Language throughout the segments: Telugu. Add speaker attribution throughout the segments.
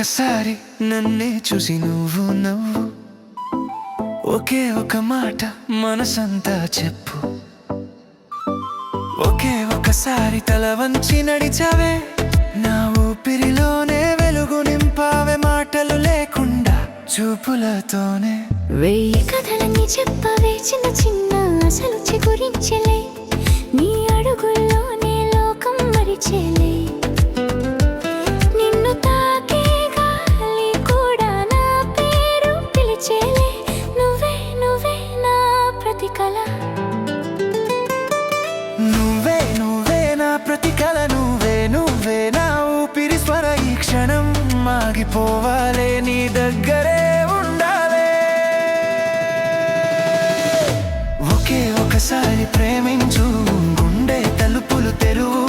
Speaker 1: ఒకసారి నన్నే చూసి నువ్వు నవ్వు, ఒకే ఒక మాట మనసంతా చెప్పు. ఒకే ఒకసారి తల వంచి నడిచావే, నా ఊపిరిలోనే వెలుగు నింపావే. మాటలు లేకుండా చూపులతోనే
Speaker 2: వెయ్యి కథలన్నీ చెప్పవే, చిన్న చిన్న అసలు గురించెలే. నీ అడుగుల్లోనే లోకం మరిచేలే. నిన్ను తాకే గాలి కూడా నా పేరు పిలిచేలే. నువ్వే నువ్వే నా ప్రతి కల,
Speaker 1: నువ్వే నువ్వే నా ప్రతి కల. నువ్వే నువ్వే నా ఊపిరి స్వర. ఈ క్షణం ఆగిపోవాలే, నీ దగ్గరే ఉండాలే. ఒకే ఒకసారి ప్రేమించు, గుండె తలుపులు తెరువు.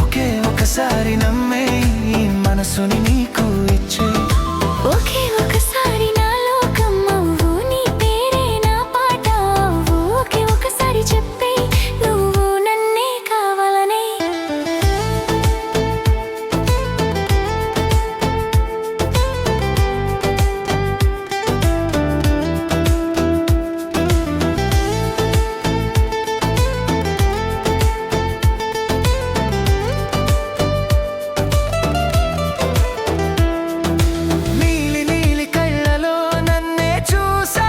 Speaker 1: ఒకే ఒకసారి నమ్మే ఈ మనసుని నీకు ఇచ్చే.
Speaker 2: ఒకే ఒకసారి నా లోకం అవ్వు, నీ పేరే నా పాట అవ్వు. ఒకే ఒకసారి చెప్పే, నువ్వు నన్నే కావాలనే.
Speaker 1: నీలి నీలి కళ్ళలో నన్నే చూసా,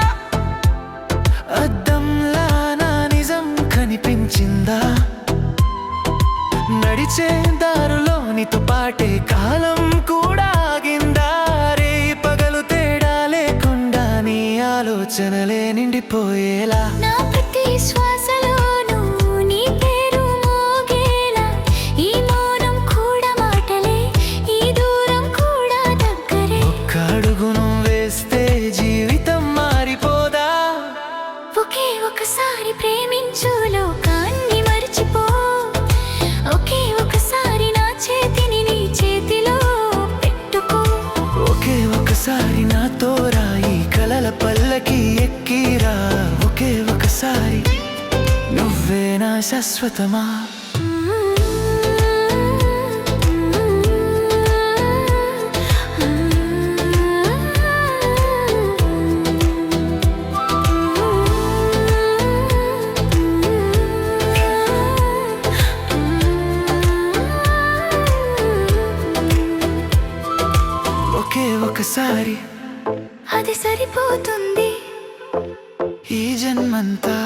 Speaker 1: అద్దంలా నా నిజం కనిపించిందా? నడిచే దారులో నీతో పాటే కాలం కూడా ఆగిందా? రే పగలు తేడా లేకుండా నీ ఆలోచనలే నిండిపోయేలా.
Speaker 2: నా ప్రతి శ్వాసలోనూ నీ పేరు మోగేలా. ఈ మౌనం కూడా మాటలే, ఈ దూరం కూడా దగ్గరే.
Speaker 1: ఒక్క అడుగును వేస్తే జీవితం మారిపోదా?
Speaker 2: ఒకే ఒకసారి ప్రేమించు, లోకాన్ని మరిచిపో. ఒకే ఒకసారి నా చేతిని నీ చేతిలో పెట్టుకో.
Speaker 1: ఒకే ఒకసారి నాతో రా, ఈ కలల పల్లకి ఎక్కిరా. ఒకే ఒకసారి నువ్వే నా శాశ్వతమా. ఒకే ఒకసారి
Speaker 2: అది సరిపోతుంది
Speaker 1: ఈ జన్మంతా.